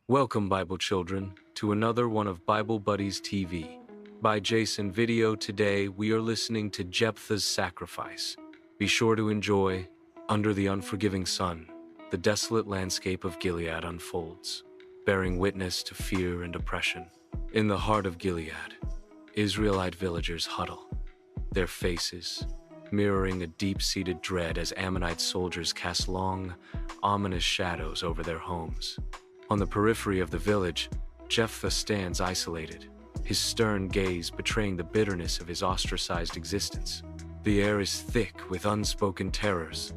Welcome, Bible children, to another one of Bible Buddies TV. By Jason Video, today we are listening to Jephthah's sacrifice. Be sure to enjoy. Under the unforgiving sun, the desolate landscape of Gilead unfolds, bearing witness to fear and oppression. In the heart of Gilead, Israelite villagers huddle, their faces mirroring a deep-seated dread as Ammonite soldiers cast long, ominous shadows over their homes. On the periphery of the village, Jephthah stands isolated, his stern gaze betraying the bitterness of his ostracized existence. The air is thick with unspoken terrors,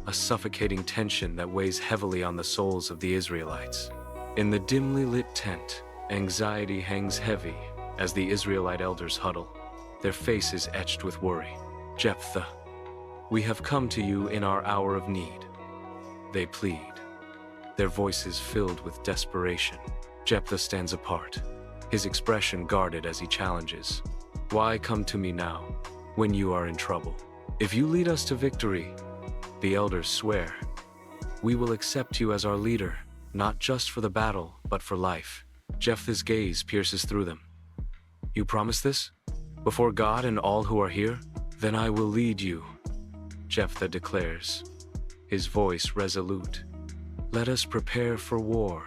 a suffocating tension that weighs heavily on the souls of the Israelites. In the dimly lit tent, anxiety hangs heavy as the Israelite elders huddle, their faces etched with worry. "Jephthah, we have come to you in our hour of need," they plead, their voices filled with desperation. Jephthah stands apart, his expression guarded as he challenges. "Why come to me now, when you are in trouble? If you lead us to victory," the elders swear, "we will accept you as our leader, not just for the battle, but for life." Jephthah's gaze pierces through them. "You promise this? Before God and all who are here? Then I will lead you," Jephthah declares, his voice resolute. "Let us prepare for war."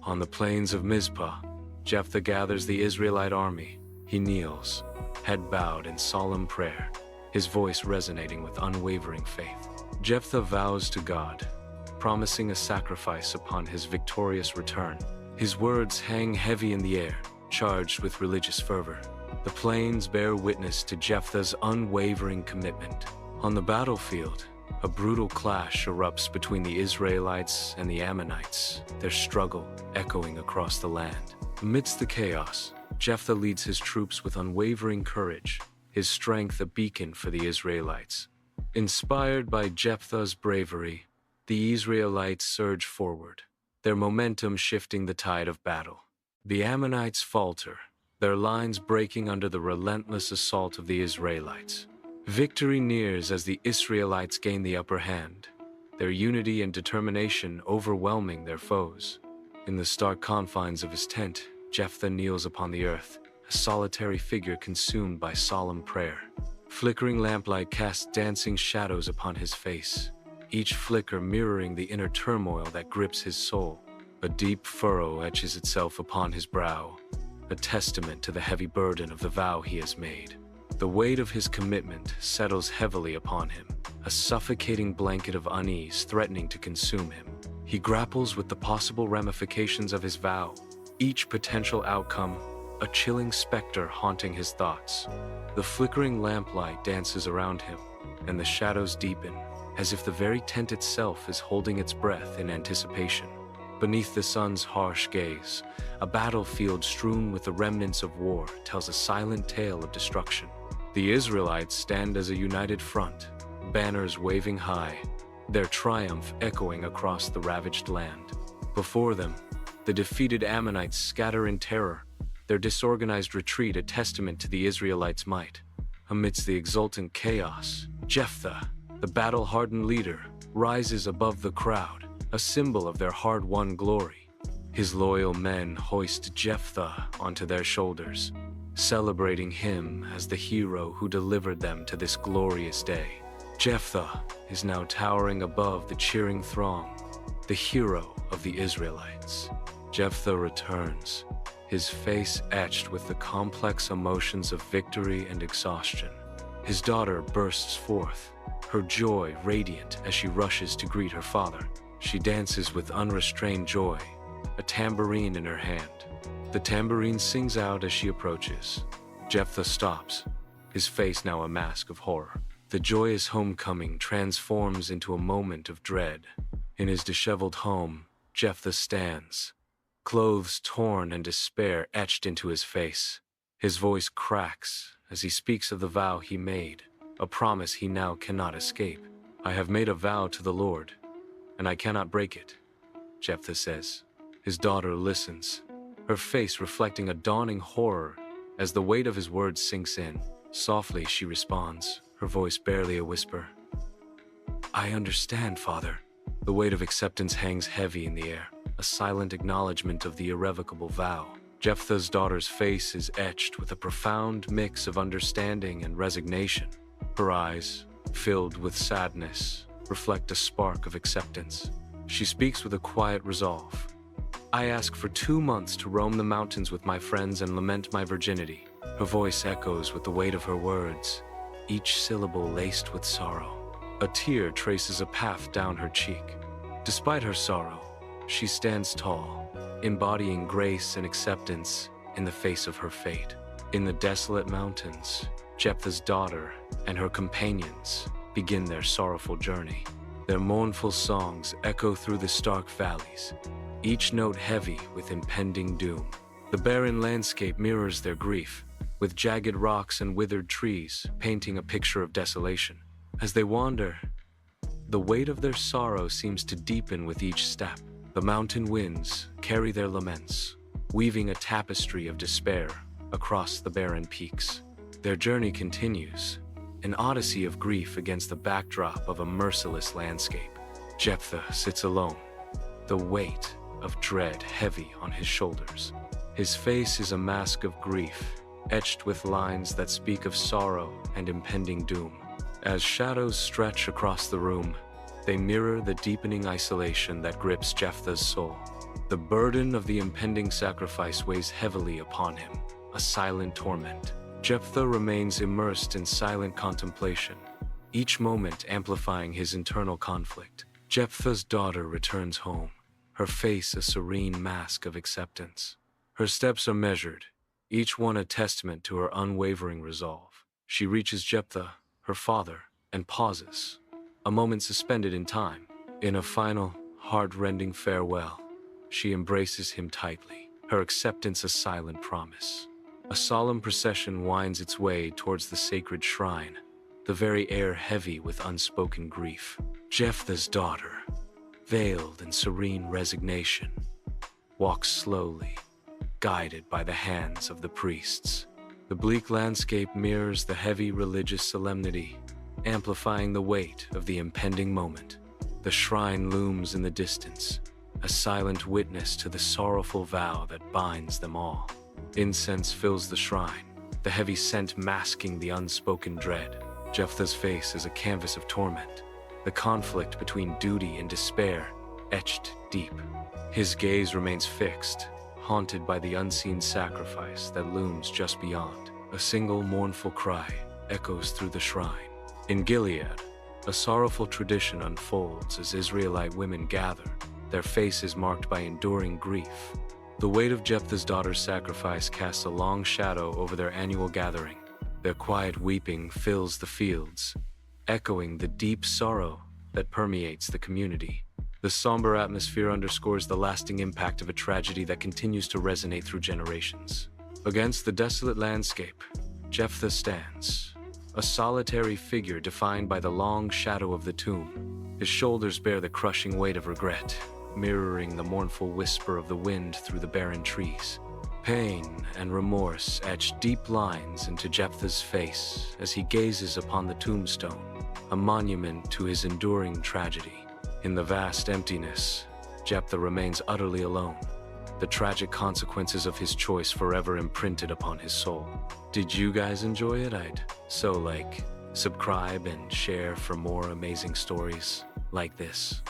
On the plains of Mizpah, Jephthah gathers the Israelite army. He kneels, head bowed in solemn prayer, his voice resonating with unwavering faith. Jephthah vows to God, promising a sacrifice upon his victorious return. His words hang heavy in the air, charged with religious fervor. The plains bear witness to Jephthah's unwavering commitment. On the battlefield, a brutal clash erupts between the Israelites and the Ammonites, their struggle echoing across the land. Amidst the chaos, Jephthah leads his troops with unwavering courage, his strength a beacon for the Israelites. Inspired by Jephthah's bravery, the Israelites surge forward, their momentum shifting the tide of battle. The Ammonites falter, their lines breaking under the relentless assault of the Israelites. Victory nears as the Israelites gain the upper hand, their unity and determination overwhelming their foes. In the stark confines of his tent, Jephthah kneels upon the earth, a solitary figure consumed by solemn prayer. Flickering lamplight casts dancing shadows upon his face, each flicker mirroring the inner turmoil that grips his soul. A deep furrow etches itself upon his brow, a testament to the heavy burden of the vow he has made. The weight of his commitment settles heavily upon him, a suffocating blanket of unease threatening to consume him. He grapples with the possible ramifications of his vow, each potential outcome a chilling specter haunting his thoughts. The flickering lamplight dances around him, and the shadows deepen, as if the very tent itself is holding its breath in anticipation. Beneath the sun's harsh gaze, a battlefield strewn with the remnants of war tells a silent tale of destruction. The Israelites stand as a united front, banners waving high, their triumph echoing across the ravaged land. Before them, the defeated Ammonites scatter in terror, their disorganized retreat a testament to the Israelites' might. Amidst the exultant chaos, Jephthah, the battle-hardened leader, rises above the crowd, a symbol of their hard-won glory. His loyal men hoist Jephthah onto their shoulders, celebrating him as the hero who delivered them to this glorious day. Jephthah is now towering above the cheering throng, the hero of the Israelites. Jephthah returns, his face etched with the complex emotions of victory and exhaustion. His daughter bursts forth, her joy radiant as she rushes to greet her father. She dances with unrestrained joy, a tambourine in her hand. The tambourine sings out as she approaches. Jephthah stops, his face now a mask of horror. The joyous homecoming transforms into a moment of dread. In his disheveled home, Jephthah stands, clothes torn and despair etched into his face. His voice cracks as he speaks of the vow he made, a promise he now cannot escape. "I have made a vow to the Lord, and I cannot break it," Jephthah says. His daughter listens, her face reflecting a dawning horror as the weight of his words sinks in. Softly she responds, her voice barely a whisper. "I understand, Father." The weight of acceptance hangs heavy in the air. a silent acknowledgement of the irrevocable vow. Jephthah's daughter's face is etched with a profound mix of understanding and resignation. Her eyes, filled with sadness, reflect a spark of acceptance. She speaks with a quiet resolve. "I ask for 2 months to roam the mountains with my friends and lament my virginity." Her voice echoes with the weight of her words, each syllable laced with sorrow. A tear traces a path down her cheek. Despite her sorrow, she stands tall, embodying grace and acceptance in the face of her fate. In the desolate mountains, Jephthah's daughter and her companions begin their sorrowful journey. Their mournful songs echo through the stark valleys, each note heavy with impending doom. The barren landscape mirrors their grief, with jagged rocks and withered trees painting a picture of desolation. As they wander, the weight of their sorrow seems to deepen with each step. The mountain winds carry their laments, weaving a tapestry of despair across the barren peaks. Their journey continues, an odyssey of grief against the backdrop of a merciless landscape. Jephthah sits alone, the weight of dread heavy on his shoulders. His face is a mask of grief, etched with lines that speak of sorrow and impending doom. As shadows stretch across the room, they mirror the deepening isolation that grips Jephthah's soul. The burden of the impending sacrifice weighs heavily upon him, a silent torment. Jephthah remains immersed in silent contemplation, each moment amplifying his internal conflict. Jephthah's daughter returns home, her face a serene mask of acceptance. Her steps are measured, each one a testament to her unwavering resolve. She reaches Jephthah, her father, and pauses, a moment suspended in time. In a final, heart-rending farewell, she embraces him tightly, her acceptance a silent promise. A solemn procession winds its way towards the sacred shrine, the very air heavy with unspoken grief. Jephthah's daughter, veiled in serene resignation, walks slowly, guided by the hands of the priests. The bleak landscape mirrors the heavy religious solemnity, amplifying the weight of the impending moment. The shrine looms in the distance, a silent witness to the sorrowful vow that binds them all. Incense fills the shrine, the heavy scent masking the unspoken dread. Jephthah's face is a canvas of torment, the conflict between duty and despair etched deep. His gaze remains fixed, haunted by the unseen sacrifice that looms just beyond. A single mournful cry echoes through the shrine. In Gilead, a sorrowful tradition unfolds as Israelite women gather, their faces marked by enduring grief. The weight of Jephthah's daughter's sacrifice casts a long shadow over their annual gathering. Their quiet weeping fills the fields, echoing the deep sorrow that permeates the community. The somber atmosphere underscores the lasting impact of a tragedy that continues to resonate through generations. Against the desolate landscape, Jephthah stands, a solitary figure defined by the long shadow of the tomb. His shoulders bear the crushing weight of regret, mirroring the mournful whisper of the wind through the barren trees. Pain and remorse etch deep lines into Jephthah's face as he gazes upon the tombstone, a monument to his enduring tragedy. In the vast emptiness, Jephthah remains utterly alone, the tragic consequences of his choice forever imprinted upon his soul. Did you guys enjoy it? Subscribe and share for more amazing stories like this.